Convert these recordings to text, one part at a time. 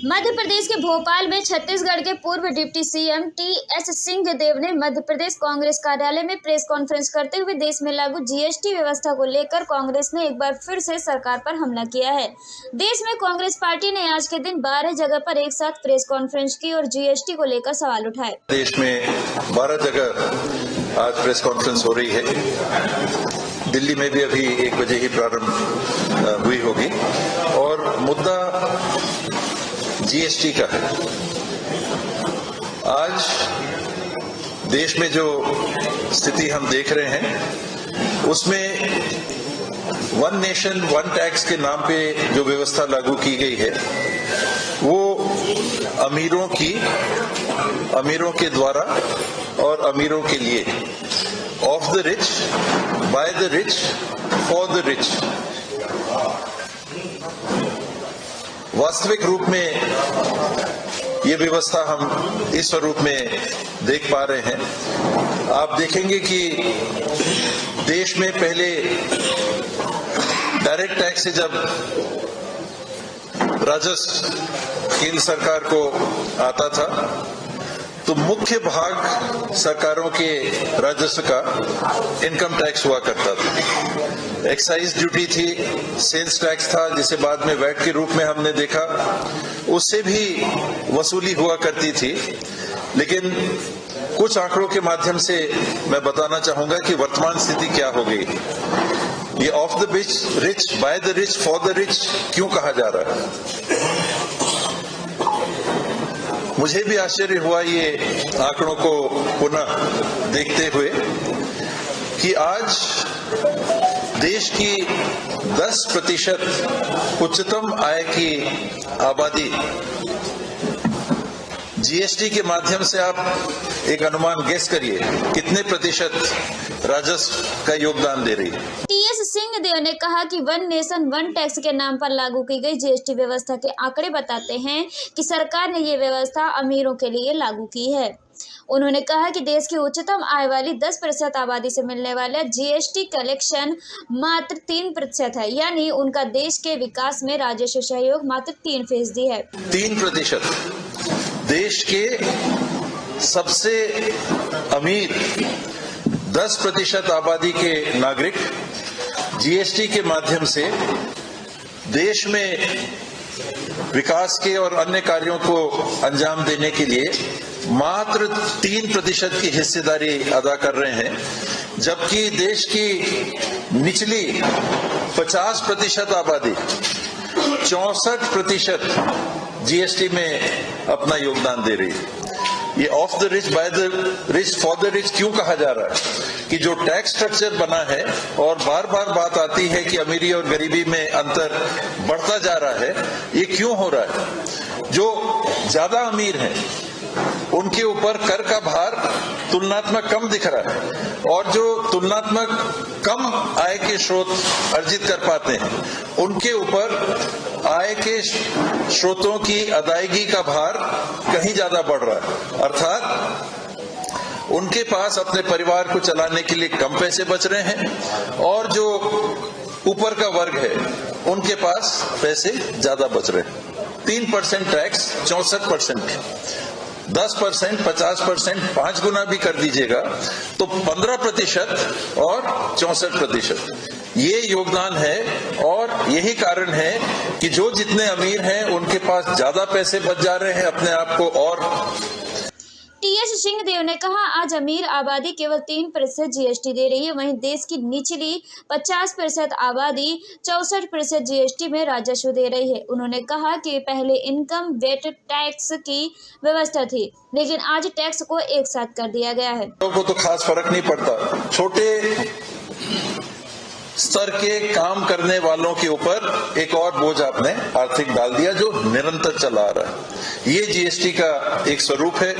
मध्य प्रदेश के भोपाल में छत्तीसगढ़ के पूर्व डिप्टी सीएम टीएस सिंहदेव ने मध्य प्रदेश कांग्रेस कार्यालय में प्रेस कॉन्फ्रेंस करते हुए देश में लागू जीएसटी व्यवस्था को लेकर कांग्रेस ने एक बार फिर से सरकार पर हमला किया है। देश में कांग्रेस पार्टी ने आज के दिन 12 जगह पर एक साथ प्रेस कॉन्फ्रेंस की और जीएसटी को लेकर सवाल उठाए। देश में 12 जगह आज प्रेस कॉन्फ्रेंस हो रही है। दिल्ली में भी अभी 1 बजे ही प्रारंभ हुई होगी और मुद्दा जीएसटी का है। आज देश में जो स्थिति हम देख रहे हैं उसमें वन नेशन वन टैक्स के नाम पे जो व्यवस्था लागू की गई है वो अमीरों के द्वारा और अमीरों के लिए, of the rich, by the rich, for the rich. वास्तविक रूप में ये व्यवस्था हम इस स्वरूप में देख पा रहे हैं। आप देखेंगे कि देश में पहले डायरेक्ट टैक्स से जब राजस्व केंद्र सरकार को आता था तो मुख्य भाग सरकारों के राजस्व का इनकम टैक्स हुआ करता था। एक्साइज ड्यूटी थी, सेल्स टैक्स था जिसे बाद में वैट के रूप में हमने देखा, उससे भी वसूली हुआ करती थी। लेकिन कुछ आंकड़ों के माध्यम से मैं बताना चाहूंगा कि वर्तमान स्थिति क्या हो गई। ये of the rich, by the rich, for the rich क्यों कहा जा रहा है? मुझे भी आश्चर्य हुआ ये आंकड़ों को पुनः देखते हुए कि आज देश की 10% उच्चतम आय की आबादी जीएसटी के माध्यम से, आप एक अनुमान गेस करिए कितने प्रतिशत राजस्व का योगदान दे रही है। टीएस सिंहदेव ने कहा कि वन नेशन वन टैक्स के नाम पर लागू की गई जीएसटी व्यवस्था के आंकड़े बताते हैं कि सरकार ने ये व्यवस्था अमीरों के लिए लागू की है। उन्होंने कहा कि देश की उच्चतम आय वाली 10% आबादी से मिलने वाला जीएसटी कलेक्शन मात्र 3% है, यानी उनका देश के विकास में राजस्व सहयोग मात्र 3% है। 3%। देश के सबसे अमीर 10% आबादी के नागरिक जीएसटी के माध्यम से देश में विकास के और अन्य कार्यों को अंजाम देने के लिए मात्र 3% की हिस्सेदारी अदा कर रहे हैं, जबकि देश की निचली 50% आबादी 64% जीएसटी में अपना योगदान दे रही है। ये of the rich, by the rich, for the rich क्यों कहा जा रहा है? कि जो टैक्स स्ट्रक्चर बना है और बार बार बात आती है कि अमीरी और गरीबी में अंतर बढ़ता जा रहा है, ये क्यों हो रहा है? जो ज्यादा अमीर हैं उनके ऊपर कर का भार तुलनात्मक कम दिख रहा है और जो तुलनात्मक कम आय के स्रोत अर्जित कर पाते हैं उनके ऊपर आय के स्रोतों की अदायगी का भार कहीं ज्यादा बढ़ रहा है। अर्थात उनके पास अपने परिवार को चलाने के लिए कम पैसे बच रहे हैं और जो ऊपर का वर्ग है उनके पास पैसे ज्यादा बच रहे हैं। 3% टैक्स 64%, 10%, 50%, 5 गुना भी कर दीजिएगा तो 15% और 64%। ये योगदान है और यही कारण है कि जो जितने अमीर हैं उनके पास ज्यादा पैसे बच जा रहे हैं अपने आप को। और टीएस सिंहदेव ने कहा, आज अमीर आबादी केवल 3% जीएसटी दे रही है, वहीं देश की निचली 50% आबादी 64% जीएसटी में राजस्व दे रही है। उन्होंने कहा कि पहले इनकम वेट टैक्स की व्यवस्था थी, लेकिन आज टैक्स को एक साथ कर दिया गया है। लोगों को तो खास फर्क नहीं पड़ता, छोटे स्तर के काम करने वालों के ऊपर एक और बोझ आपने आर्थिक डाल दिया जो निरंतर चला आ रहा है। ये जीएसटी का एक स्वरूप है।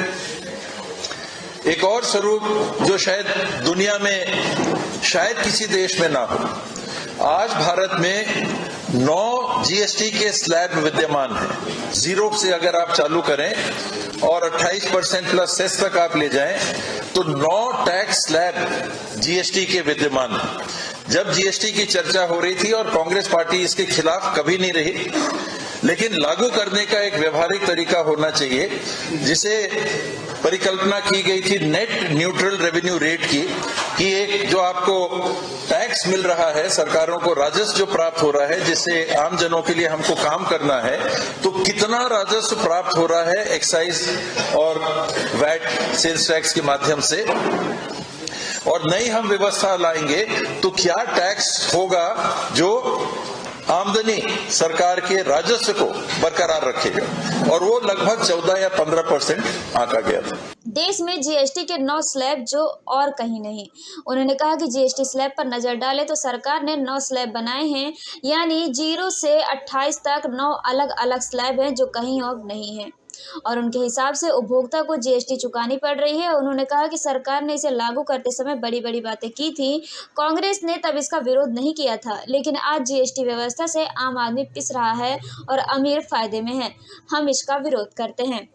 एक और स्वरूप जो शायद दुनिया में शायद किसी देश में ना हो, आज भारत में 9 जीएसटी के स्लैब विद्यमान है। 0 से अगर आप चालू करें और 28% प्लस सेस तक आप ले जाएं तो 9 टैक्स स्लैब जीएसटी के विद्यमान है। जब जीएसटी की चर्चा हो रही थी और कांग्रेस पार्टी इसके खिलाफ कभी नहीं रही, लेकिन लागू करने का एक व्यवहारिक तरीका होना चाहिए, जिसे परिकल्पना की गई थी नेट न्यूट्रल रेवेन्यू रेट की, कि एक जो आपको टैक्स मिल रहा है, सरकारों को राजस्व जो प्राप्त हो रहा है, जिससे आम जनों के लिए हमको काम करना है, तो कितना राजस्व प्राप्त हो रहा है एक्साइज और वैट सेल्स टैक्स के माध्यम से, और नई हम व्यवस्था लाएंगे तो क्या टैक्स होगा जो आमदनी सरकार के राजस्व को बरकरार रखेगा, और वो लगभग 14 या 15% आंका गया था। देश में जीएसटी के 9 स्लैब जो और कहीं नहीं। उन्होंने कहा कि जीएसटी स्लैब पर नजर डालें तो सरकार ने 9 स्लैब बनाए हैं, यानी 0 से 28 तक 9 अलग अलग स्लैब हैं जो कहीं और नहीं है, और उनके हिसाब से उपभोक्ता को जीएसटी चुकानी पड़ रही है। उन्होंने कहा कि सरकार ने इसे लागू करते समय बड़ी बड़ी बातें की थी, कांग्रेस ने तब इसका विरोध नहीं किया था, लेकिन आज जीएसटी व्यवस्था से आम आदमी पिस रहा है और अमीर फायदे में है। हम इसका विरोध करते हैं।